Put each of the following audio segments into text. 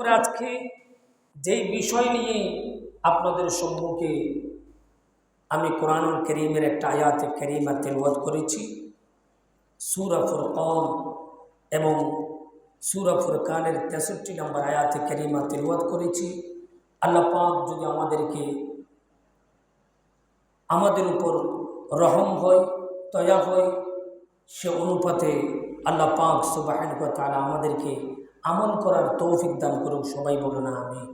আজকে যেই বিষয় নিয়ে আপনাদের সম্মুখে আমি কোরআনুল কারীমের একটা আয়াতে কারীমা তেলাওয়াত করেছি, সূরা ফুরকান এবং সূরা ফুরকানের 63 নম্বর আয়াতে কারীমা তেলাওয়াত করেছি। আল্লাহ পাক যদি আমাদের উপর রহম হয়, দয়া হয়, সে অনুপাতে আল্লাহ পাক সুবহানাহু ওয়া তাআলা আমাদেরকে আমল করার তৌফিক দান করুক। সবাই বলুন আমিন।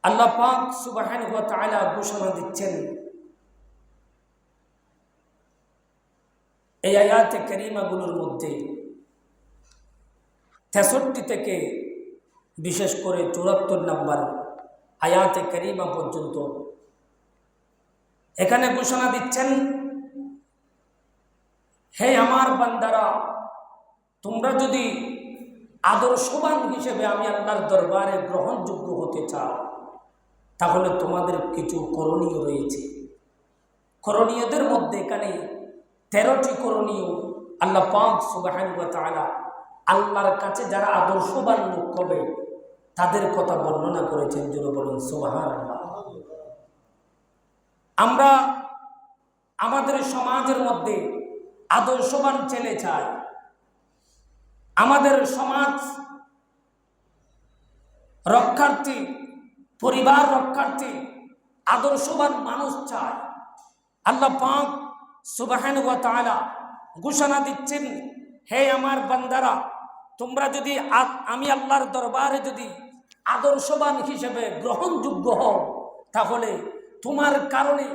আল্লাহ পাক সুবহানাহু ওয়া তাআলা ঘোষণা দিচ্ছেন এই আয়াতে কারীমাগুলোর মধ্যে 63 থেকে বিশেষ করে 74 নম্বর আয়াতে কারীমা পর্যন্ত এখানে ঘোষণা দিচ্ছেন, হে আমার বান্দারা, তোমরা যদি আদর্শবান হিসেবে আমি আল্লাহর দরবারে গ্রহণযোগ্য হতে চাও, তাহলে তোমাদের কিছু করণীয় রয়েছে। করণীয়দের মধ্যে এখানে 13টি করণীয় আল্লাহ পাক সুবহানাহু ওয়া তাআলা আল্লাহর কাছে যারা আদর্শবান লোক হবে তাদের কথা বর্ণনা করেছেন। জোরে বলুন সুবহানাল্লাহ। আমরা আমাদের সমাজের মধ্যে আদর্শবান ছেলে চাই, আমাদের সমাজ রক্ষার্থী, পরিবার রক্ষার্থী আদর্শবান মানুষ চায়। আল্লাহ পাক সুবহানাহু ওয়া তাআলা ঘোষণা দিচ্ছেন, হে আমার বান্দারা, তোমরা যদি আমি আল্লাহর দরবারে যদি আদর্শবান হিসেবে গ্রহণযোগ্য হও, তাহলে তোমার কারণে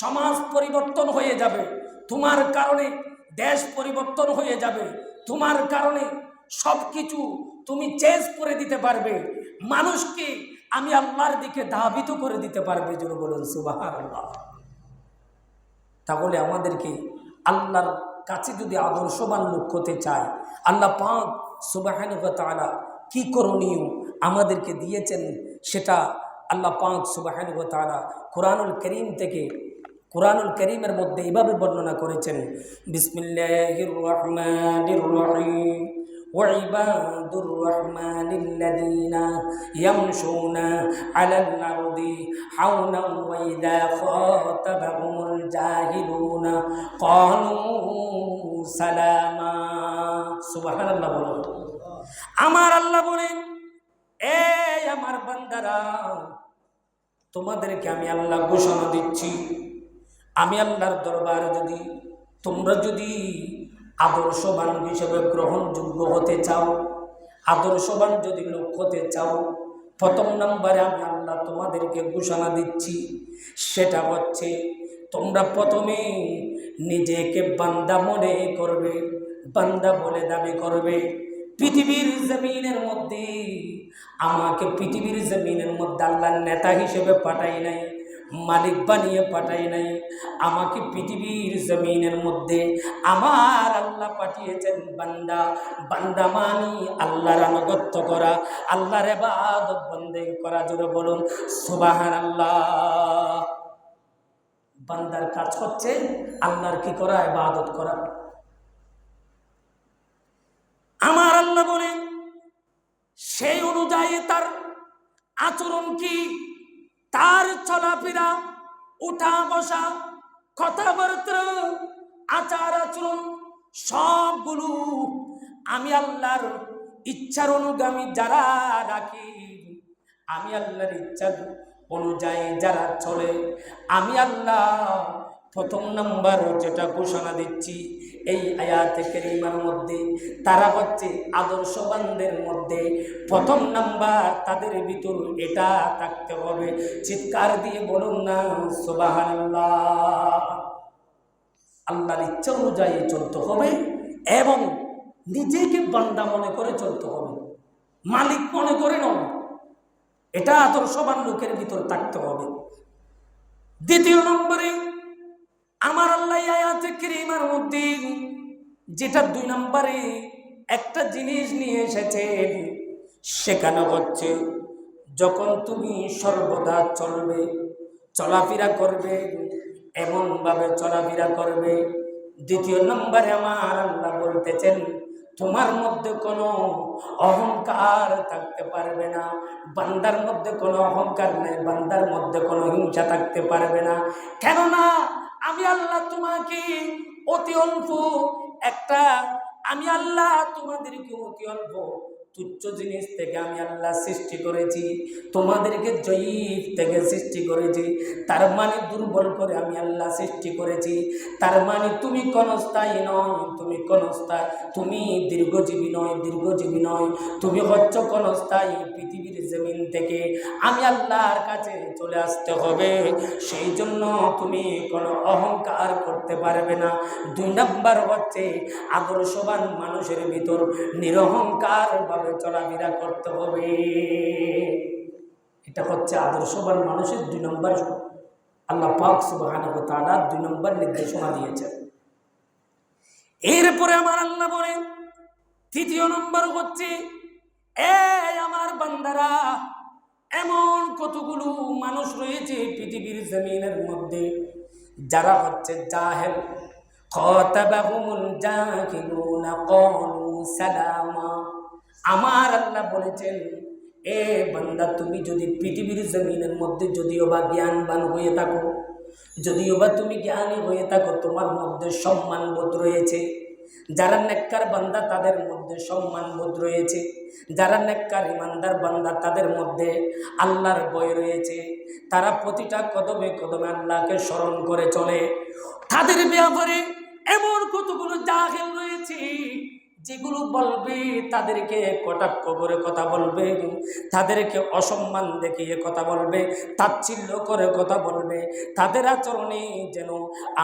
সমাজ পরিবর্তন হয়ে যাবে, তোমার কারণে দেশ পরিবর্তন হয়ে যাবে, তোমার কারণে সব কিছু তুমি চেঞ্জ করে দিতে পারবে, মানুষকে আমি আল্লাহর দিকে ধাবিত করে দিতে পারবে। জোরে বলুন সুবহানাল্লাহ। তাহলে আমাদেরকে আল্লাহর কাছে যদি আদর্শবান লোক হতে চায়, আল্লাহ পাক সুবহানাহু ওয়া তাআলা কি করণীয় আমাদেরকে দিয়েছেন সেটা আল্লাহ পাক সুবহানাহু ওয়া তাআলা কোরআনুল কারীম থেকে, কোরআনুল কারীমের মধ্যে এইভাবে বর্ণনা করেছেন, বিসমিল্লাহির রহমানির রহিম وعباد الرحمن الذين يمشون على الأرض حونا وإذا خاطبهم الجاهلون قالوا سلاما। سبحان الله। বলুন আমার আল্লাহ বলেন, এই আমার বান্দারা, তোমাদেরকে আমি আল্লাহ ঘোষণা দিচ্ছি, আমি আল্লাহর দরবারে যদি তোমরা যদি আদর্শবান হিসেবে গ্রহণযোগ্য হতে চাও, আদর্শবান যদি লোক হতে চাও, প্রথম নম্বরে আমি আল্লাহ তোমাদেরকে ঘোষণা দিচ্ছি, সেটা হচ্ছে তোমরা প্রথমে নিজেকে বান্দা মনে করবে, বান্দা বলে দাবি করবে। পৃথিবীর জমিনের মধ্যে আমাকে পৃথিবীর জমিনের মধ্যে আল্লাহ নেতা হিসেবে পাঠাই নাই, মালিক বানিয়ে পাঠাই নাই, আমাকে পৃথিবীর জমিনের মধ্যে আমার আল্লাহ পাঠিয়েছেন বান্দা। বান্দা মানি আল্লাহর আনুগত্য করা, আল্লাহর ইবাদত বন্দেগি করা। জোরে বলুন সুবহানাল্লাহ। বান্দার কাজ হচ্ছে আল্লাহর কি করা? ইবাদত করা। আমার আল্লাহ বলেন, সেই অনুযায়ী তার আচরণ কি, তার চলাফেরা, উঠা বসা, কথাবার্তা, আচার আচরণ সবগুলো আমি আল্লাহর ইচ্ছার অনুগামী যারা রাখি, আমি আল্লাহর ইচ্ছার অনুযায়ী যারা চলে, আমি আল্লাহ প্রথম নাম্বার যেটা ঘোষণা দিচ্ছি এই আয়াতে কারীমার মধ্যে, তারা হচ্ছে আদর্শবানদের মধ্যে প্রথম নাম্বার, তাদের ভিতর এটা থাকতে হবে। চিৎকার দিয়ে বলুন না সুবহানাল্লাহ। আল্লাহর ইচ্ছা অনুযায়ী চলতে হবে এবং নিজেকে বান্দা মনে করে চলতে হবে, মালিক মনে করে নয়। এটা আদর্শবান লোকের ভিতর থাকতে হবে। দ্বিতীয় নম্বরে আমার আল্লাহ আয়াতে কারীমার মধ্যে যেটা 2 নম্বরে একটা জিনিস নিয়ে এসেছেন, সেখানে হচ্ছে যখন তুমি সর্বদা চলবে, চলাফেরা করবে, এমনভাবে চলাফেরা করবে। দ্বিতীয় নম্বরে আমার আল্লাহ বলতেছেন, তোমার মধ্যে কোনো অহংকার থাকতে পারবে না। বান্দার মধ্যে কোনো অহংকার নেই, বান্দার মধ্যে কোনো হিংসা থাকতে পারবে না। কেননা আমি আল্লাহ তোমাকে অতি অল্প একটা, আমি আল্লাহ তোমাদেরকে অতি অল্প তুচ্ছ জিনিস থেকে আমি আল্লাহ সৃষ্টি করেছি, তোমাদেরকে জয়ীফ থেকে সৃষ্টি করেছি। তার মানে দুর্বল করে আমি আল্লাহ সৃষ্টি করেছি। তার মানে তুমি ক্ষণস্থায়ী নয়, তুমি ক্ষণস্থায়ী, তুমি দীর্ঘজীবী নয়, দীর্ঘজীবী নয়, তুমি হচ্ছ ক্ষণস্থায়ী। পৃথিবীর জমিন থেকে আমি আল্লাহর কাছে চলে আসতে হবে, সেই জন্য তুমি কোনো অহংকার করতে পারবে না। 2 নাম্বার হচ্ছে আদর্শবান মানুষের ভিতর নিরহংকার ভাবে চলাফেরা করতে হবে। এটা হচ্ছে আদর্শবান মানুষের 2 নম্বর, আল্লাহ পাক সুবহানাহু ওয়া তাআলা 2 নম্বর নির্দেশনা দিয়েছেন। এরপরে আমার আল্লাহ বলেন 3য় নম্বর হচ্ছে, আমার বান্দারা, এমন কতগুলো মানুষ রয়েছে পৃথিবীর জমিনের মধ্যে যারা হচ্ছে জাহেল। খাতাবাহুমুল জাহিলুনা ক্বালু সালামা। আমার আল্লাহ বলেছেন, বান্দা তুমি যদি পৃথিবীর জমিনের মধ্যে যদিও বা জ্ঞানবান হয়ে থাকো, যদিও বা তুমি জ্ঞানী হয়ে থাকো, তোমার মধ্যে সম্মানবোধ রয়েছে। যারা নেককার বান্দা তাদের মধ্যে সম্মানবোধ রয়েছে, যারা নেককার ইমানদার বান্দা তাদের মধ্যে আল্লাহর ভয় রয়েছে, তারা প্রতিটা কদমে কদমে আল্লাহকে স্মরণ করে চলে। তাদের ব্যাপারে এমন কতগুলো জাহেল রয়েছে যেগুলো বলবে, তাদেরকে কটাক্ষ করে কথা বলবে, তাদেরকে অসম্মান দেখিয়ে কথা বলবে, তাচ্ছিল্য করে কথা বলবে। তাদের আচরণে যেন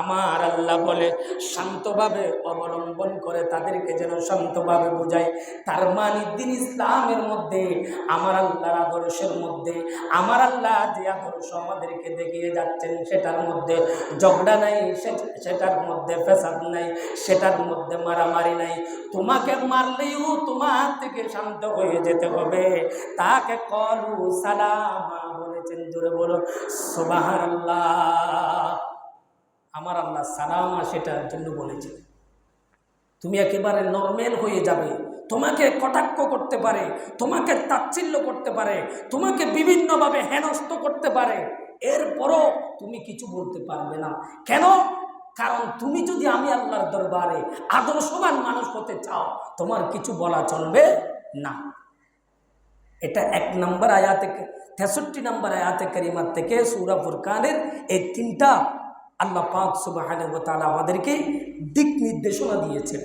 আমার আল্লাহ বলে শান্তভাবে অবলম্বন করে, তাদেরকে যেন শান্তভাবে বোঝায়। তার মানে দ্বীন ইসলামের মধ্যে, আমার আল্লাহর আদর্শের মধ্যে, আমার আল্লাহ যে আদর্শ আমাদেরকে দেখিয়ে যাচ্ছেন সেটার মধ্যে ঝগড়া নাই, সেটার মধ্যে ফ্যাসাদ নাই, সেটার মধ্যে মারামারি নাই। তোমাকে মারলেও তোমার থেকে শান্ত হয়ে যেতে হবে। তাকে কলু সালামা বলেছেন, জোরে বলো সুবহানাল্লাহ। আমার আল্লাহ সালামা সেটার জন্য বলেছেন। তুমি একেবারে নরমাল হয়ে যাবে। তোমাকে কটাক্ষ করতে পারে, তোমাকে তাচ্ছিল্য করতে পারে, তোমাকে বিভিন্নভাবে হেনস্থ করতে পারে, এরপরও তুমি কিছু বলতে পারবে না। কেন? কারণ তুমি যদি আমি আল্লাহর দরবারে আদর্শবান মানুষ হতে চাও, তোমার কিছু বলা চলবে না। এটা 1 নম্বর আয়াতে, 63 নম্বর আয়াতে কারিমা থেকে সূরা ফুরকানের এই 3টা আল্লাহ পাক সুবহানাহু ওয়া তাআলা আমাদেরকে দিক নির্দেশনা দিয়েছেন।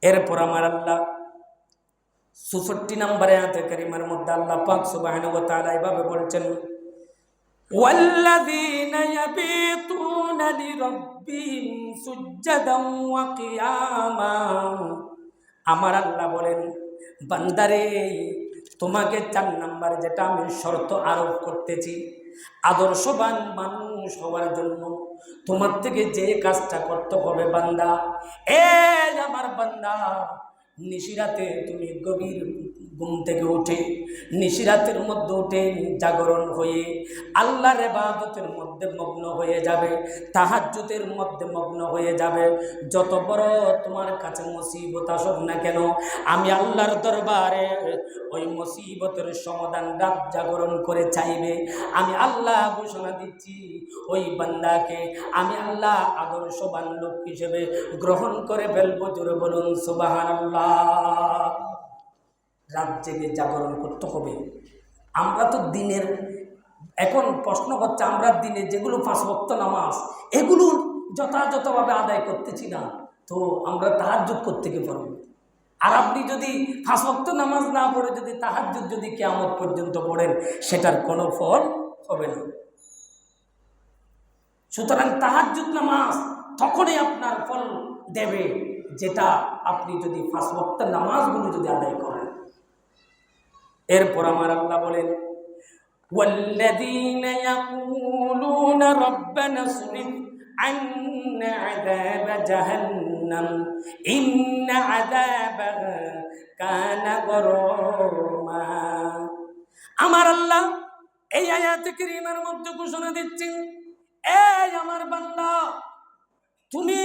এরপর আমার আল্লাহ 64 নম্বর আয়াতে কারিমার মধ্যে আল্লাহ পাক সুবহানাহু ওয়া তাআলা এভাবে বলছেন, ওয়াল্লাযীনা ইয়াবিতুনা লিরাব্বিহিম সুজদান ওয়া কিয়ামা। আমার আল্লাহ বলেন, বান্দারে তোমাকে 4 নম্বর যেটা আমি শর্ত আরোপ করতেছি আদর্শবান মানুষ হওয়ার জন্য, তোমার থেকে যে কাজটা করতে হবে বান্দা, আমার বান্দা, নিশিরাতে তুমি গভীর ঘুম থেকে উঠে, নিশিরাতের মধ্যে উঠে জাগরণ হয়ে আল্লাহর ইবাদতের মধ্যে মগ্ন হয়ে যাবে, তাহাজ্জুদের মধ্যে মগ্ন হয়ে যাবে। যত বড় তোমার কাছে মুসিবত আসুক না কেন, আমি আল্লাহর দরবারে ওই মুসিবতের সমাধান রাত জাগরণ করে চাইবে। আমি আল্লাহ ঘোষণা দিচ্ছি, ওই বান্দাকে আমি আল্লাহ আদর্শবান লোক হিসেবে গ্রহণ করে ফেলবো। জোরে বলুন সুবহানাল্লাহ। রাত জেগে জাগরণ করতে হবে। আমরা তো দিনের, এখন প্রশ্ন হচ্ছে আমরা দিনে যেগুলো 5 ওয়াক্ত নামাজ এগুলো যথাযথভাবে আদায় করতেছি না, তো আমরা তাহাজ্জুদ করতে কি পারবো? আর আপনি যদি 5 ওয়াক্ত নামাজ না পড়ে যদি তাহাজ্জুদ যদি কিয়ামত পর্যন্ত পড়েন, সেটার কোনো ফল হবে না। সুতরাং তাহাজ্জুদ নামাজ তখনই আপনার ফল দেবে যেটা আপনি যদি 5 ওয়াক্ত নামাজগুলো যদি আদায় করেন। এরপর আমার আল্লাহ বলেন, ওয়াল্লাযীনা ইয়াকুলুনা রাব্বানা সরিফ আন্না আযাব জাহান্নাম ইন্না আযাবাহা কানা গরামা। আমার আল্লাহ এই আয়াতে কারীমার মধ্যে ঘোষণা দিচ্ছেন, আমার বান্দা, তুমি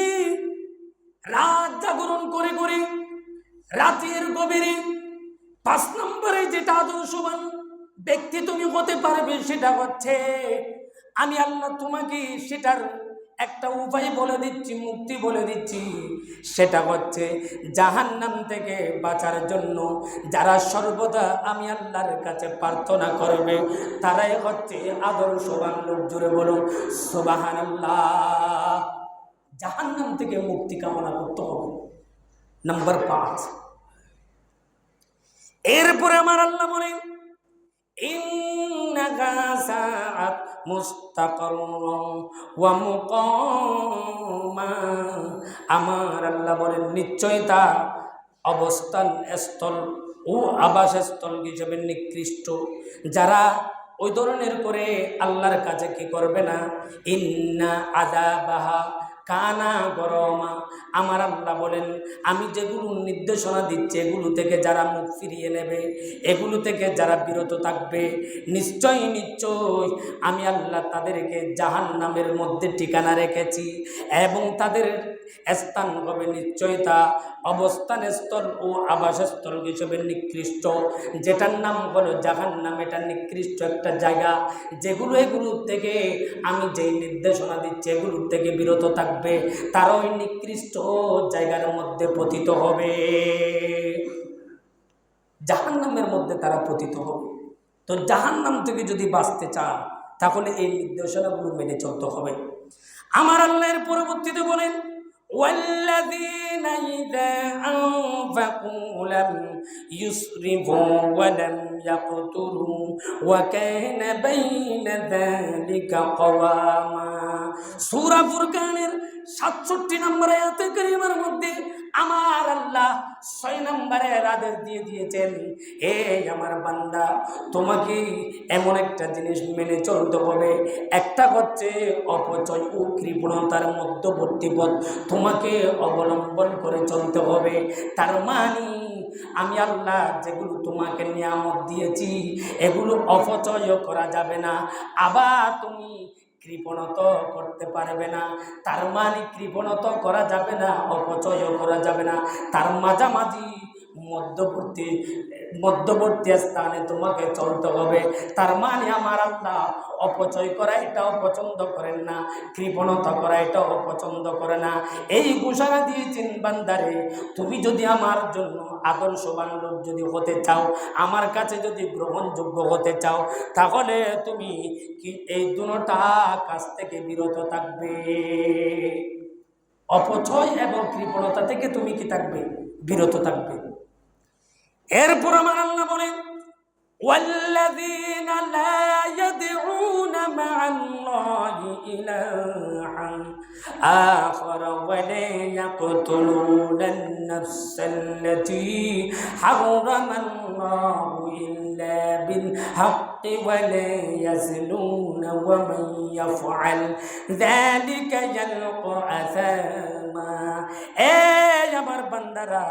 রাত জাগরণ করে করে রাতের গভীরে 5 নম্বরে যেটা আদর্শবান ব্যক্তি তুমি হতে পারবে সেটা হচ্ছে, আমি আল্লাহ তোমাকে সেটার একটা উপায় বলে দিচ্ছি, মুক্তি বলে দিচ্ছি। সেটা হচ্ছে জাহান্নাম থেকে বাঁচার জন্য যারা সর্বদা আমি আল্লাহর কাছে প্রার্থনা করবে তারাই হচ্ছে আদর্শবান লোক। জোরে বলুন সুবহানাল্লাহ। জাহান্নাম থেকে মুক্তি কামনা করতে হবে। নাম্বার 5, এরপরে আমার আল্লাহ বলেন ইন্নাকা সাআত মুস্তাকাররাম ওয়া মুকামা। আমার আল্লাহ বলেন নিশ্চয় তা অবস্থান স্থল ও আবাসস্থল হিসেবে নিকৃষ্ট। যারা ওই ধরনের করে আল্লাহর কাছে কি করবে না, ইন্না আযাবাহা কানা গরমা। আমার আল্লাহ বলেন আমি যেগুলো নির্দেশনা দিচ্ছি এগুলো থেকে যারা মুখ ফিরিয়ে নেবে, এগুলো থেকে যারা বিরত থাকবে, নিশ্চয় নিশ্চয় আমি আল্লাহ তাদেরকে জাহান্নামের মধ্যে ঠিকানা রেখেছি এবং তাদের স্থান হবে নিশ্চয়তা অবস্থান স্থল ও আবাসস্থল হিসেবে নিকৃষ্ট, যেটার নাম হলো জাহান্নাম। এটা নিকৃষ্ট একটা জায়গা। এগুলো থেকে আমি যেই নির্দেশনা দিচ্ছি এগুলোর থেকে বিরত থাকবে, তারা ওই নিকৃষ্ট জায়গার মধ্যে পতিত হবে, জাহান্নামের মধ্যে তারা পতিত হবে। তো জাহান্নাম থেকে যদি বাঁচতে চান তাহলে এই নির্দেশনাগুলো মেনে চলতে হবে। আমার আল্লাহর পরবর্তীতে বলেন والذين إذا أنفقوا لم يسرفوا ولم يقتروا وكان بين ذلك قواما। সূরা ফুরকানের 67 নম্বর আয়াতে কারিমার মধ্যে আমার আল্লাহ 6 নম্বরের আদেশ দিয়ে দিয়েছেন, এ আমার বান্দা তোমাকে এমন একটা জিনিস মেনে চলতে হবে, একটা হচ্ছে অপচয় ও কৃপণতার মধ্যবর্তী পথ তোমাকে অবলম্বন করে চলতে হবে। তার মানে আমি আল্লাহ যেগুলো তোমাকে নিয়ামত দিয়েছি এগুলো অপচয় করা যাবে না, আবার তুমি কৃপণত করতে পারবে না। তার মানে কৃপণত করা যাবে না, অপচয় করা যাবে না, তার মাঝামাঝি মধ্যবর্তী স্থানে তোমাকে চলতে হবে। তার মানে আমার আল্লাহ অপচয় করা এটা অপছন্দ করেন না, কৃপণতা করা এটা অপছন্দ করে না। এই ঘোষণা দিয়েছেন বান্দারে তুমি যদি আমার জন্য আদর্শবান লোক যদি হতে চাও, আমার কাছে যদি গ্রহণযোগ্য হতে চাও, তাহলে তুমি কি এই দুটোটা কাজ থেকে বিরত থাকবে। অপচয় এবং কৃপণতা থেকে তুমি কি থাকবে, বিরত থাকবে। এরপর আমার আল্লাহ বলেন والذين لا يدعون مع الله إلها آخر ولا يقتلون النفس التي حرم الله إلا بالحق ولا يزنون ومن يفعل ذلك يلقى أثاما। আমার বান্দারা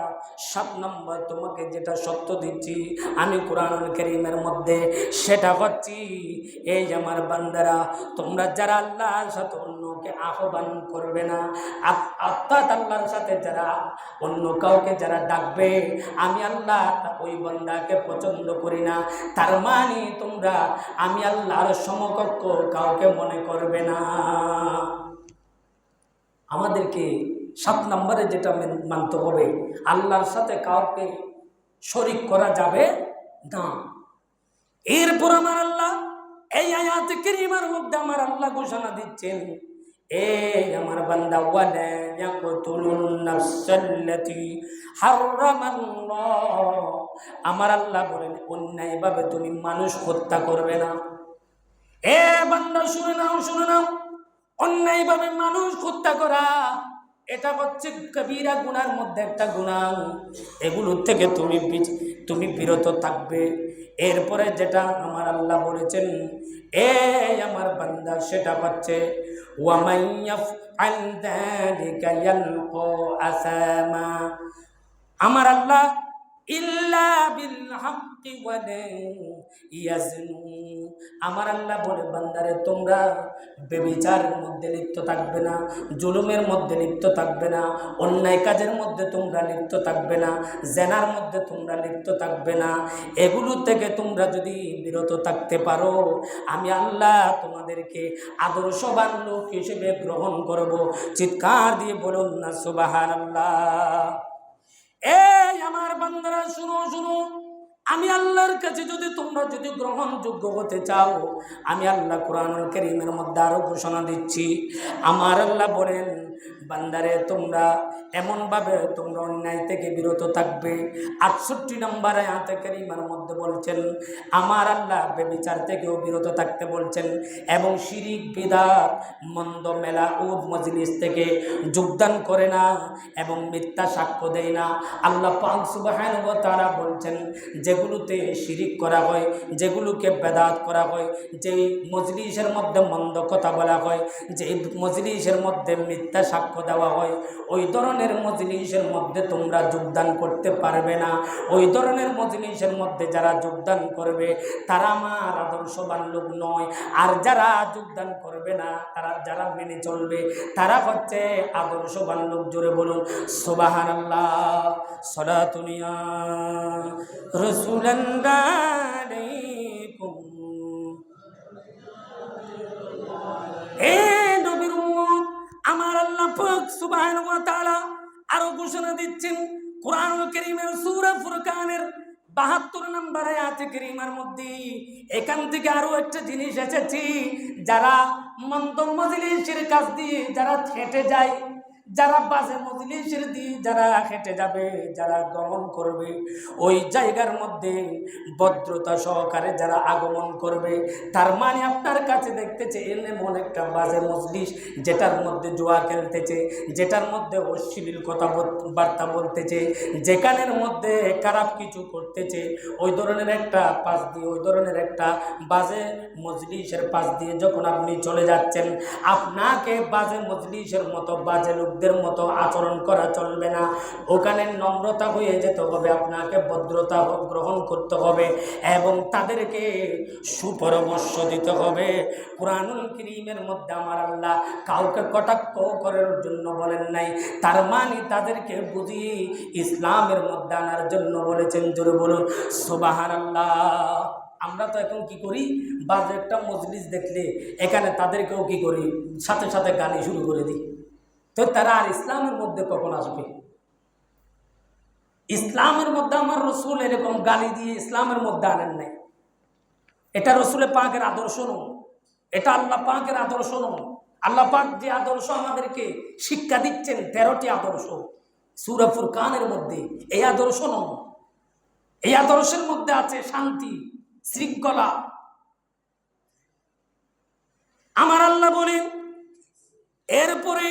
7 নম্বর তোমাকে যেটা সত্য দিচ্ছি আমি কোরআনুল কারীমের মধ্যে, সেটা হচ্ছে এই আমার বান্দারা তোমরা যারা আল্লাহর সাথে অন্যকে আহ্বান করবে না, অর্থাৎ আল্লাহর সাথে যারা অন্য কাউকে যারা ডাকবে আমি আল্লাহ ওই বান্দাকে পছন্দ করি না। তার মানে তোমরা আমি আল্লাহর সমকক্ষ কাউকে মনে করবে না। আমাদেরকে 7 নম্বরে যেটা মানতে হবে, আল্লাহর সাথে কাউকে শরীক করা যাবে না। এরপর আমার আল্লাহ এই আয়াতে কারীমার মধ্যে আমার আল্লাহ ঘোষণা দিচ্ছেন, এ আমার বান্দা ওয়ালা ইয়াকতুলুন নাফসাল্লাতী হারামাল্লাহ। আমার আল্লাহ বলেন অন্যায়ভাবে তুমি মানুষ হত্যা করবে না। এ বান্দা শুনে নাও, অন্যায়ভাবে মানুষ হত্যা করা এটা হচ্ছে কবিরা গুনার মধ্যে একটা গুনাহ। এগুলোর থেকে তুমি বিরত থাকবে। এরপরে যেটা আমার আল্লাহ বলেছেন, এ আমার বান্দা সেটা হচ্ছে ওয়ামান ইয়াফআল যালিকা ইয়ালকা আসামা। আমার আল্লাহ ইল্লা বিল হাক্কি ওয়া লা ইয়াজনু। আমার আল্লাহ বলে, বান্দারে তোমরা ব্যভিচারের মধ্যে লিপ্ত থাকবে না, জুলুমের মধ্যে লিপ্ত থাকবে না, অন্যায় কাজের মধ্যে তোমরা লিপ্ত থাকবে না, জেনার মধ্যে তোমরা লিপ্ত থাকবে না। এগুলো থেকে তোমরা যদি বিরত থাকতে পারো, আমি আল্লাহ তোমাদেরকে আদর্শবান লোক হিসেবে গ্রহণ করব। চিৎকার দিয়ে বলুন না সুবহানাল্লাহ। এই আমার বান্দারা শুনো শুনো, আমি আল্লাহর কাছে যদি তোমরা যদি গ্রহণযোগ্য হতে চাও, আমি আল্লাহ কোরআনুল কারীমের মধ্যে আরো ঘোষণা দিচ্ছি। আমার আল্লাহ বলেন, বান্দারে তোমরা এমনভাবে তোমরা অন্যায় থেকে বিরত থাকবে। 68 নম্বর আয়াতে কারীমার মধ্যে বলছেন, আমার আল্লাহ ব্যভিচার থেকেও বিরত থাকতে বলছেন, এবং শিরিক বিদআত মন্দ মেলা ও মজলিস থেকে যোগদান করে না এবং মিথ্যা সাক্ষ্য দেয় না। আল্লাহ পাক সুবহানাহু ওয়া তাআলা বলছেন, যেগুলোতে শিরিক করা হয়, যেগুলোকে বেদাত করা হয়, যেই মজলিসের মধ্যে মন্দ কথা বলা হয়, যেই মজলিসের মধ্যে মিথ্যা সাক্ষ্য দেওয়া হয়, ওই ধরনের মজলিসের মধ্যে তোমরা যোগদান করতে পারবে না। ওই ধরনের মজলিসের মধ্যে যারা যোগদান করবে তারা আমার আদর্শবান লোক নয়। আর যারা যোগদান করবে না, তারা যারা মেনে চলবে, তারা হচ্ছে আদর্শবান লোক। জোরে বলুন সুবহানাল্লাহ। সালাতুন ইয়া রাসূলুল্লাহ আলাইকুম। এ নবীর উম্মত, আমার আল্লাহ পাক সুবহানাহু ওয়া তাআলা আরো ঘোষণা দিচ্ছেন কোরআনুল কারীমের সূরা ফুরকানের 72 নম্বর আয়াতে কারীমার মধ্যে। এখান থেকে আরো একটা জিনিস এসেছে, যারা মন্দ মজলিসের কাজ দিয়ে যারা হেঁটে যায়, যারা বাজে মজলিসের দিয়ে যারা হেঁটে যাবে, যারা গমন করবে, ওই জায়গার মধ্যে ভদ্রতা সহকারে যারা আগমন করবে, তার মানে আপনার কাছে দেখতেছে এমন একটা বাজে মজলিস, যেটার মধ্যে জুয়া খেলতেছে, যেটার মধ্যে অশ্লীল কথাবার্তা বলতেছে, যেখানের মধ্যে খারাপ কিছু করতেছে, ওই ধরনের একটা পাশ দিয়ে, ওই ধরনের একটা বাজে মজলিসের পাশ দিয়ে যখন আপনি চলে যাচ্ছেন, আপনাকে বাজে মজলিসের মতো, বাজে লোকদের মতো আচরণ করা চলবে না। ওখানে নম্রতা হয়ে যেতে হবে, আপনাকে ভদ্রতা গ্রহণ করতে হবে এবং তাদেরকে সুপরামর্শ দিতে হবে। কোরআনুল কারীমের মধ্যে আমার আল্লাহ কাউকে কটাক্ষ করার জন্য বলেন নাই, তার মানে তাদেরকে বুঝিয়ে ইসলামের মধ্যে আনার জন্য বলেছেন। জোরে বলুন সুবহানাল্লাহ। আমরা তো এখন কি করি, বাজে একটা মজলিস দেখলে এখানে তাদেরকেও কি করি, সাথে সাথে গালি শুরু করে দিই। তো তারা আর ইসলামের মধ্যে কখন আসবে? ইসলামের মধ্যে আমার রসুল এরকম গালি দিয়ে ইসলামের মধ্যে আনেন নাই। এটা রসুলের পাকের আদর্শ নয়, এটা আল্লাহ পাকের আদর্শ নয়। আল্লাহ পাক যে আদর্শ আমাদেরকে শিক্ষা দিচ্ছেন, 13টি আদর্শ সূরা ফুরকানের মধ্যে, এই আদর্শ নয়। এই আদর্শের মধ্যে আছে শান্তি, শৃঙ্খলা। আমার আল্লাহ বলেন, এরপরে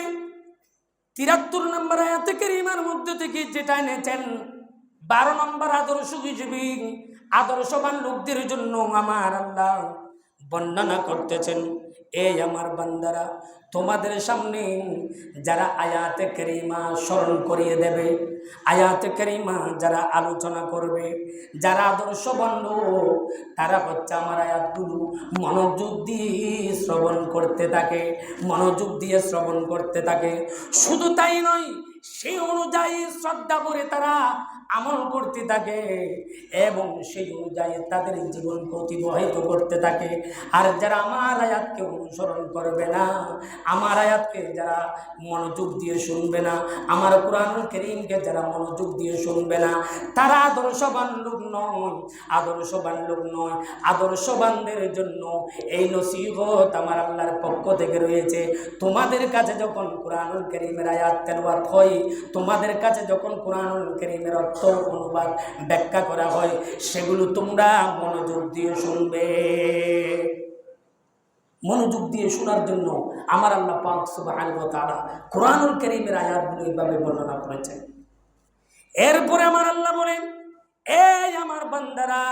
73 নম্বর আয়াতে কারীমার মধ্যে থেকে যেটা এনেছেন 12 নম্বর আদর্শ হিসেবে, আদর্শবান লোকদের জন্য আমার আল্লাহ বর্ণনা করতেছেন, এই আমার বান্দারা, তোমাদের সামনে যারা আয়াতে কারীমা স্মরণ করিয়ে দেবে, আয়াতে কারীমা যারা আলোচনা করবে, যারা আদর্শবান লোক, তারা হচ্ছে আমার আয়াতগুলো মনোযোগ দিয়ে শ্রবণ করতে থাকে, মনোযোগ দিয়ে শ্রবণ করতে থাকে। শুধু তাই নয়, সেই অনুযায়ী শ্রদ্ধা করে তারা আমল করতে থাকে এবং সেই অনুযায়ী তাদের জীবনকে অতিবাহিত করতে থাকে। আর যারা আমার আয়াতকে অনুসরণ করবে না, আমার আয়াতকে যারা মনোযোগ দিয়ে শুনবে না, আমার কোরআনুল কারীমকে যারা মনোযোগ দিয়ে শুনবে না, তারা আদর্শবান লোক নয়, আদর্শবান লোক নয়। আদর্শবানদের জন্য এই নসিহত আমার আল্লাহর পক্ষ থেকে রয়েছে। তোমাদের কাছে যখন কোরআনুল কারীমের আয়াত তেলাওয়াত হয়, তোমাদের কাছে যখন কোরআনুল কারীমের অর্থ অনুবাদ ব্যাখ্যা করা হয়, সেগুলো তোমরা মনোযোগ দিয়ে শুনবে। মনোযোগ দিয়ে শোনার জন্য আমার আল্লাহ পাক সুবহানাহু ওয়া তাআলা কোরআনুল কারীমের আয়াতগুলো এইভাবে বর্ণনা করেছেন। এরপরে আমার আল্লাহ বলেন, এই আমার বান্দারা,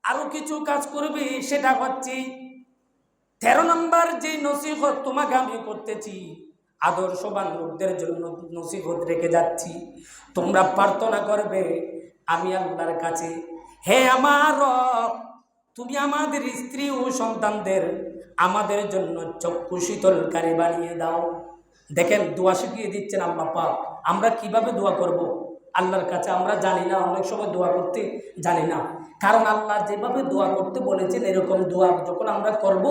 আরো কিছু কাজ করবে, সেটা হচ্ছে 13 নম্বর যে নসিহত তোমাকে আমি করতেছি, আদর্শবান লোকদের জন্য নসিহত রেখে যাচ্ছি। তোমরা প্রার্থনা করবে, আমি আল্লাহর কাছে, হে আমার রব, তুমি আমাদের স্ত্রী ও সন্তানদের আমাদের জন্য চক্ষু শীতলকারী বানিয়ে দাও। দেখেন দোয়া শিখিয়ে দিচ্ছেন আল্লাহ পাক। আমরা কিভাবে দোয়া করব আল্লাহর কাছে আমরা জানি না, অনেক সময় দোয়া করতে জানি না। কারণ আল্লাহ যেভাবে দোয়া করতে বলেছেন এরকম দোয়া যখন আমরা করব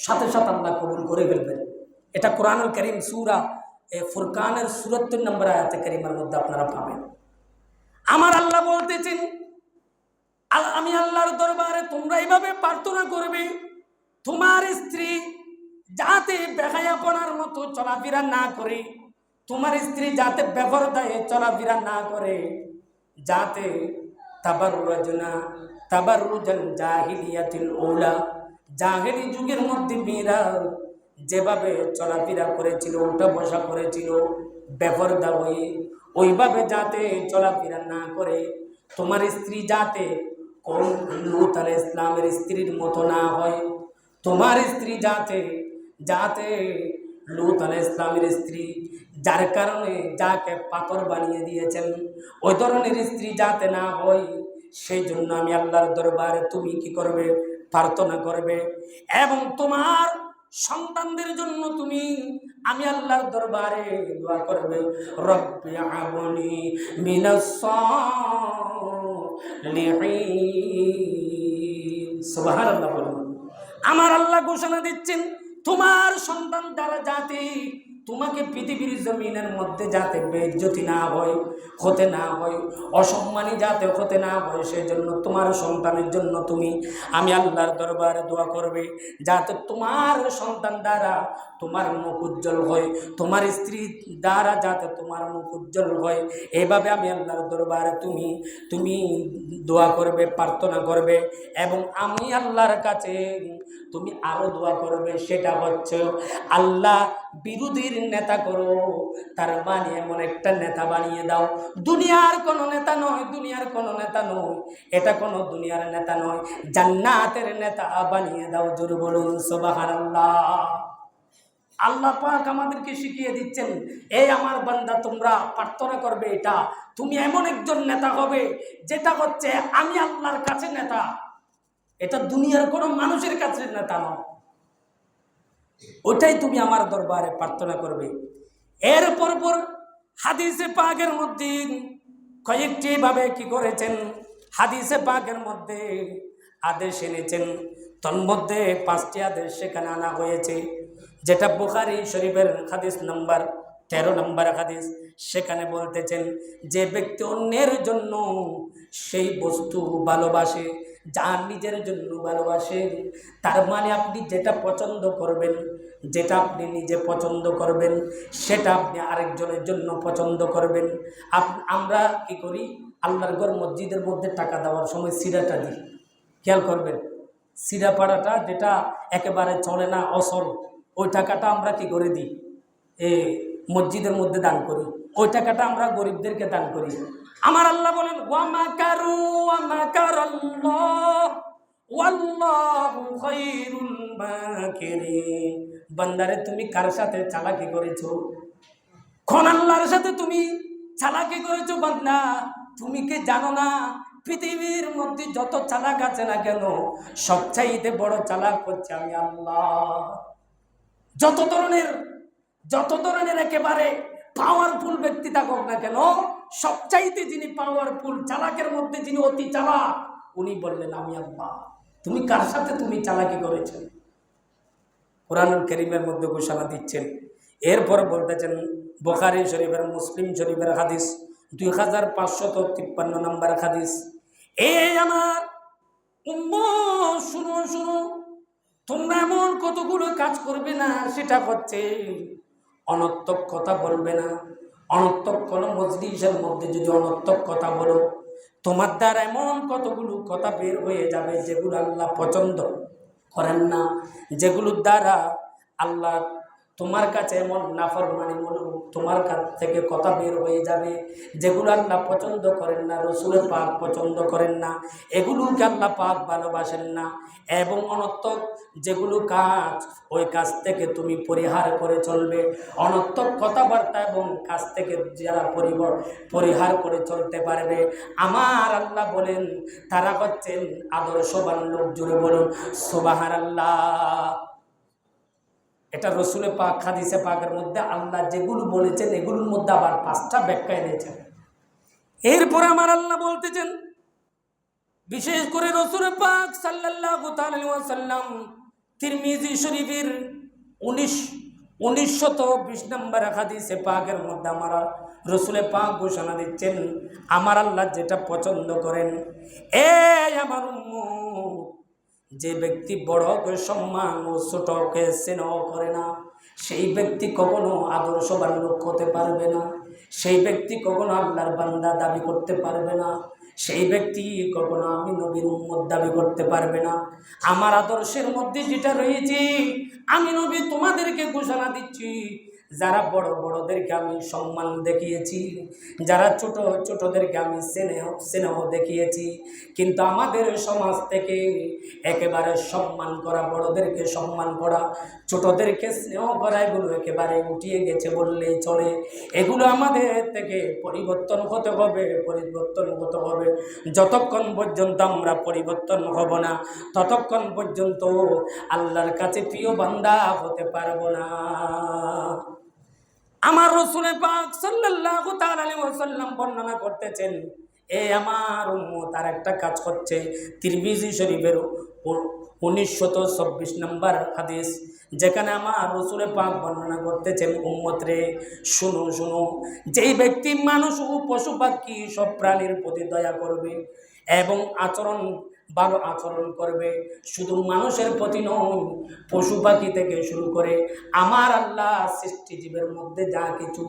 সাথে সাথে আল্লাহ কবুল করে ফেলবেন। এটা কোরআনুল কারীম সূরা ফুরকানের ৭৪ নম্বর আয়াতে কারিমার মধ্যে আপনারা পাবেন। আমার আল্লাহ বলতেছেন, আমি আল্লাহর দরবারে তোমরা এইভাবে প্রার্থনা করবে, তোমার স্ত্রী যাতে বেহায়াপনার মতো চলাফেরা না করে, তোমার স্ত্রী যাতে বেপরদায় চলাফেরা না করে, যাতে তাবাররুজাল জাহিলিয়াতিল উলা, জাহেলি যুগের মধ্যে মেয়েরা যেভাবে চলাফেরা করেছিল, উঠা বসা করেছিল বেপরদা হয়ে, ওইভাবে যাতে চলাফেরা না করে, তোমার স্ত্রী যাতে কোন লূত আলাইহিস সালামের স্ত্রীর মতো না হয়, তোমার স্ত্রী যাতে লূত আলাইহিস সালামের স্ত্রী যার কারণে যাকে পাথর বানিয়ে দিয়েছেন ওই ধরনের স্ত্রী যাতে না হয়, সেই জন্য আমি আল্লাহর দরবারে তুমি কি করবে, প্রার্থনা করবে। এবং তোমার সন্তানদের জন্য তুমি আমি আল্লাহর দরবারে দোয়া করবে, রব্বি আবনি মিনাস সালিহিন। সুবহানাল্লাহ বলুন। আমার আল্লাহ ঘোষণা দিচ্ছেন তোমার সন্তান দ্বারা যাতে তোমাকে পৃথিবীর জমিনের মধ্যে যাতে বেইজ্জতি না হয়, হতে না হয়, অসম্মানী যাতে হতে না হয়, সেই জন্য তোমার সন্তানের জন্য তুমি আমি আল্লাহর দরবারে দোয়া করবে, যাতে তোমার সন্তান দ্বারা তোমার মুখ উজ্জ্বল হয়, তোমার স্ত্রী দ্বারা যাতে তোমার মুখ উজ্জ্বল হয়। এইভাবে আমি আল্লাহর দরবারে তুমি দোয়া করবে, প্রার্থনা করবে। এবং আমি আল্লাহর কাছে তুমি আরো দোয়া করবে, সেটা হচ্ছে আল্লাহ বিরোধীর নেতা করো, তার মানে এমন একটা নেতা বানিয়ে দাও, দুনিয়ার কোনো নেতা নয়, এটা কোনো দুনিয়ার নেতা নয়, জান্নাতের নেতা বানিয়ে দাও। জোরে বলুন সুবহানাল্লাহ। আল্লাহ পাক আমাদেরকে শিখিয়ে দিচ্ছেন, এই আমার বান্দা তোমরা প্রার্থনা করবে এটা, তুমি এমন একজন নেতা হবে যেটা হচ্ছে আমি আল্লাহর কাছে নেতা, এটা দুনিয়ার কোনো মানুষের কাছে নেতা নয়। ওইটাই তুমি আমার দরবারে প্রার্থনা করবে। এর পর হাদিসে পাকের মধ্যে কয়েকটি ভাবে কি করেছেন, হাদিসে পাকের মধ্যে আদেশ এনেছেন, তন্মধ্যে 5টি আদেশ সেখানে আনা হয়েছে, যেটা বুখারী শরীফের হাদিস নাম্বার 13 নম্বর হাদিস। সেখানে বলতেছেন যে ব্যক্তি অন্যের জন্য সেই বস্তু ভালোবাসে যা নিজের জন্য ভালোবাসে, তার মানে আপনি যেটা পছন্দ করবেন, যেটা আপনি নিজে পছন্দ করবেন, সেটা আপনি আরেকজনের জন্য পছন্দ করবেন। আমরা কি করি, আল্লাহর ঘর মসজিদের মধ্যে টাকা দেওয়ার সময় সিরাটা দিই, খেয়াল করবেন, সিরা পাড়াটা যেটা একেবারে চলে না, অসল, ওই টাকাটা আমরা কি করে দিই, মসজিদের মধ্যে দান করি, ওই টাকাটা আমরা গরিবদেরকে দান করি। আমার আল্লাহ বলেন ওয়া মাকারু ওয়া মাকারাল্লাহ ওয়াল্লাহু খায়রুল মাকিরিন। বান্দারে তুমি কার সাথে চালাকি করেছো? কোন আল্লাহর সাথে তুমি চালাকি করেছো বান্দা? তুমি কি জানো না পৃথিবীর মধ্যে যত চালাক আছে না কেন, সবচাইতে বড় চালাক হচ্ছে আমি আল্লাহ। যত ধরনের একেবারে পাওয়ারফুল ব্যক্তি থাকুক না কেন, সবচাইতে যিনি পাওয়ারফুল, চালাকের মধ্যে যিনি অতি চালাক, উনি বললেন আমি আল্লাহ। তুমি কার সাথে তুমি চালাকি করেছো? কোরআনুল কারীমের মধ্যে ঘোষণা দিচ্ছেন। এরপর বলতেছেন বুখারী শরীফের, মুসলিম শরীফের হাদিস 2553 নম্বর হাদিস। এই আমার উম্মত শুনো, তোমরা এমন কতগুলো কাজ করবে না, সেটা হচ্ছে অনর্থক কথা বলবে না। অনর্থক কোনো মজলিসের মধ্যে যদি অনর্থক কথা বলো, তোমার দ্বারা এমন কতগুলো কথা বের হয়ে যাবে যেগুলো আল্লাহ পছন্দ করেন না, যেগুলোর দ্বারা আল্লাহ তোমার কাছে এমন নাফরমানিমূলক তোমার কাছ থেকে কথা বের হয়ে যাবে যেগুলো আল্লাহ পছন্দ করেন না, রসুলের পাক পছন্দ করেন না, এগুলোকে আল্লাহ পাক ভালোবাসেন না। এবং অনর্থক যেগুলো কাজ, ওই কাজ থেকে তুমি পরিহার করে চলবে। অনর্থক কথাবার্তা এবং কাজ থেকে যারা পরিহার করে চলতে পারবে, আমার আল্লাহ বলেন তারা হচ্ছেন আদর্শবান লোক। জুড়ে বলুন সুবহানাল্লাহ। এটা রসুলের পাক হাদিসে পাকের মধ্যে আল্লাহ যেগুলো বলেছেন এগুলোর মধ্যে আবার 5টা ব্যাখ্যা এনেছেন। এরপর আমার আল্লাহ বলতেছেন, বিশেষ করে রসুলের পাক সাল্লাল্লাহু আলাইহি ওয়াসাল্লাম তিরমিজি শরীফের 1920 নম্বর হাদিসে পাকের মধ্যে আমার রসুলের পাক ঘোষণা দিচ্ছেন, আমার আল্লাহ যেটা পছন্দ করেন, আমার উম্মত, যে ব্যক্তি বড়কে সম্মান ও ছোটকে স্নেহ করে না, সেই ব্যক্তি কখনো আদর্শবান লোক হতে পারবে না। সেই ব্যক্তি কখনো আল্লাহর বান্দা দাবি করতে পারবে না। সেই ব্যক্তি কখনো আমি নবীর উম্মত দাবি করতে পারবে না। আমার আদর্শের মধ্যে যেটা রয়েছে, আমি নবী তোমাদেরকে ঘোষণা দিচ্ছি, যারা বড় বড়দেরকে আমি সম্মান দেখিয়েছি, যারা ছোট ছোটদেরকে আমি স্নেহ দেখিয়েছি, কিন্তু আমাদের সমাজ থেকে একেবারে সম্মান করা, বড়দেরকে সম্মান করা, ছোটদেরকে স্নেহ করা, এগুলো একেবারে উঠিয়ে গেছে বললেই চলে। এগুলো আমাদের থেকে পরিবর্তন হতে হবে, পরিবর্তন হতে হবে। যতক্ষণ পর্যন্ত আমরা পরিবর্তন হব না, ততক্ষণ পর্যন্ত আল্লাহর কাছে প্রিয় বান্দা হতে পারবো না। আমার রাসূল পাক সাল্লাল্লাহু তাআলা আলাইহি ওয়াসাল্লাম বর্ণনা করতেছেন, আমার উম্মত আর একটা কাজ করছে। তিরমিজি শরীফের 1926 নম্বর হাদিস, যেখানে আমার রাসূল পাক বর্ণনা করতেছেন, উম্মত রে শুনো শুনো, যেই ব্যক্তি মানুষ ও পশু পাখি সব প্রাণীর প্রতি দয়া করবে এবং ভালো আচরণ করবে, শুধু মানুষের প্রতি নয়, পশু পাখি থেকে শুরু করে আমার আল্লাহ সৃষ্টিজীবের মধ্যে যা কিছু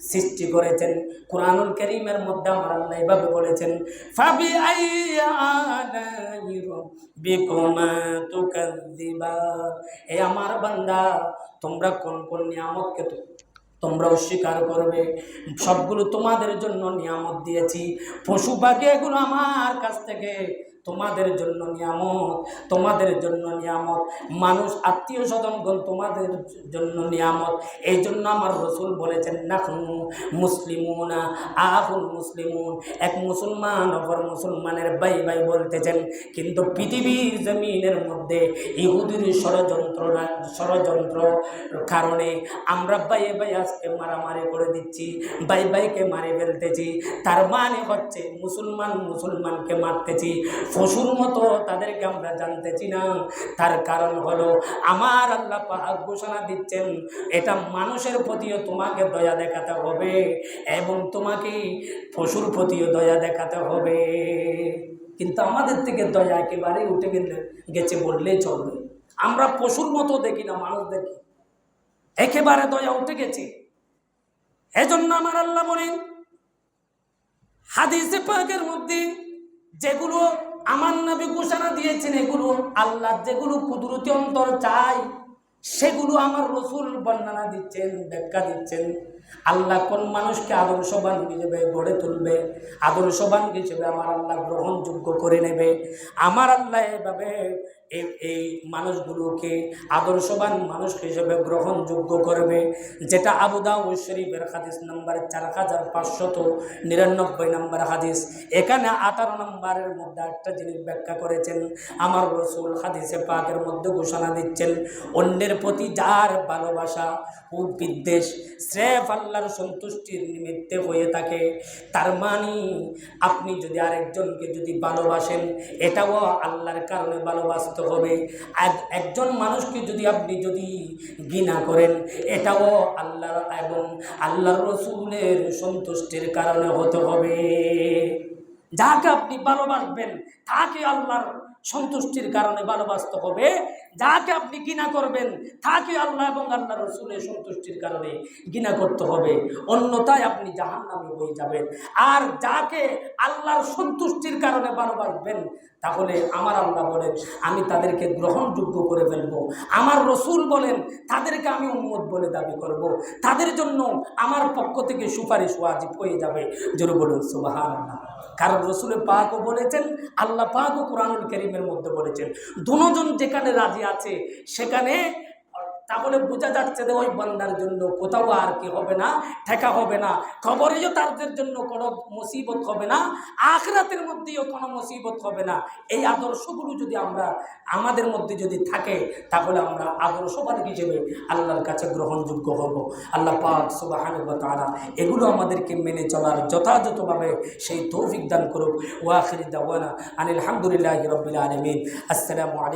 সৃষ্টি করেছেন, কুরআনুল কারীমের মধ্যে আমার আল্লাহ এভাবে বলেছেন, ফাবি আইয়ি আলাই রাব্বিকুমা তুকাযযিবান। আমার বান্দা, তোমরা কোন কোন নিয়ামতকে তোমরা অস্বীকার করবে? সবগুলো তোমাদের জন্য নিয়ামত দিয়েছি। পশু পাখি এগুলো আমার কাছ থেকে তোমাদের জন্য নিয়ামত, তোমাদের জন্য নিয়ামত। মানুষ আত্মীয় স্বজনগণ তোমাদের জন্য নিয়ামত। এই জন্য আমার রাসূল বলেছেন, নাহনু মুসলিমুনা আহুল মুসলিমুন। এক মুসলমান অপর মুসলমানের ভাই ভাই বলতেছেন, কিন্তু পৃথিবীর জমিনের মধ্যে ইহুদির ষড়যন্ত্র কারণে আমরা ভাই ভাই আজকে মারামারি করে দিচ্ছি, ভাই ভাইকে মারে ফেলতেছি। তার মানে হচ্ছে মুসলমান মুসলমানকে মারতেছি, পশুর মতো তাদেরকে আমরা জানতেছি না। তার কারণ হলো আমার আল্লাহ পাক ঘোষণা দিচ্ছেন, এটা মানুষের প্রতিও তোমাকে দয়া দেখাতে হবে এবং তোমাকে পশুর প্রতিও দয়া দেখাতে হবে। কিন্তু আমাদের থেকে দয়া একেবারে উঠে গেছে বললেই চলবে। আমরা পশুর মতো দেখি না, মানুষ দেখি, একেবারে দয়া উঠে গেছে। এজন্য আমার আল্লাহ বলেন হাদিসে পাকের মধ্যে, যেগুলো আমার নবী ঘোষণা দিয়েছেন, এগুলো আল্লাহ যেগুলো কুদরতি অন্তর চাই, সেগুলো আমার রাসূল বর্ণনা দিচ্ছেন, ব্যাখ্যা দিচ্ছেন। আল্লাহ কোন মানুষকে আদর্শবান হিসেবে গড়ে তুলবে, আদর্শবান হিসেবে আমার আল্লাহ গ্রহণযোগ্য করে নেবে, আমার আল্লাহ এভাবে এই মানুষগুলোকে আদর্শবান মানুষ হিসেবে গ্রহণযোগ্য করবে। যেটা আবু দাউদ শরীফের হাদিস নম্বর 4599 নম্বর হাদিস। এখানে 18 নম্বরের মধ্যে একটা জিনিস ব্যাখ্যা করেছেন। আমার রাসূল হাদিসে পাকের মধ্যে ঘোষণা দিচ্ছেন, অন্যের প্রতি যার ভালোবাসা ও বিদ্বেষ স্রেফ আল্লাহর সন্তুষ্টির নিমিত্তে হয়ে থাকে, তার মানে আপনি যদি আরেকজনকে যদি ভালোবাসেন, এটাও আল্লাহর কারণে ভালোবাসতে হবে। একজন মানুষকে যদি আপনি যদি ঘৃণা করেন, এটাও আল্লাহ এবং আল্লাহর রাসূলের সন্তুষ্টির কারণে হতে হবে। যাকে আপনি ভালোবাসবেন তাকে আল্লাহর সন্তুষ্টির কারণে ভালোবাসতে হবে, যাকে আপনি ঘৃণা করবেন তাকে আল্লাহ এবং আল্লাহ রসুলের সন্তুষ্টির কারণে ঘৃণা করতে হবে, অন্যথায় আপনি জাহান্নামে হয়ে যাবেন। আর যাকে আল্লাহর সন্তুষ্টির কারণে ভালোবাসবেন তাহলে আমার আল্লাহ বলেন আমি তাদেরকে গ্রহণযোগ্য করে ফেলবো, আমার রসুল বলেন তাদেরকে আমি উম্মত বলে দাবি করব, তাদের জন্য আমার পক্ষ থেকে সুপারিশ ওয়াজিব হয়ে যাবে। জোরে বলুন সুবহানাল্লাহ। কারণ রসুল পাকও বলেছেন, আল্লাহ পাকও কোরআনুল কারীমের মধ্যে বলেছেন দুজন যেখানে রাজি আছে সেখানে, তাহলে বোঝা যাচ্ছে যে ওই বান্দার জন্য কোথাও আর কি হবে না, ঠেকা হবে না, কবরেও তাদের জন্য কোনো মুসিবত হবে না, আখিরাতের মধ্যেও কোনো মুসিবত হবে না। এই আদর্শগুলো যদি আমরা আমাদের মধ্যে যদি থাকে তাহলে আমরা আদর্শবান হিসেবে আল্লাহর কাছে গ্রহণযোগ্য হব। আল্লাহ পাক সুবহানাহু ওয়া তাআলা এগুলো আমাদেরকে মেনে চলার যথাযথভাবে সেই তৌফিক দান করুক। ওয়া আখিরু দাওয়ানা আনিল হামদুলিল্লাহি রাব্বিল আলামিন। আসসালামু আলাইকুম।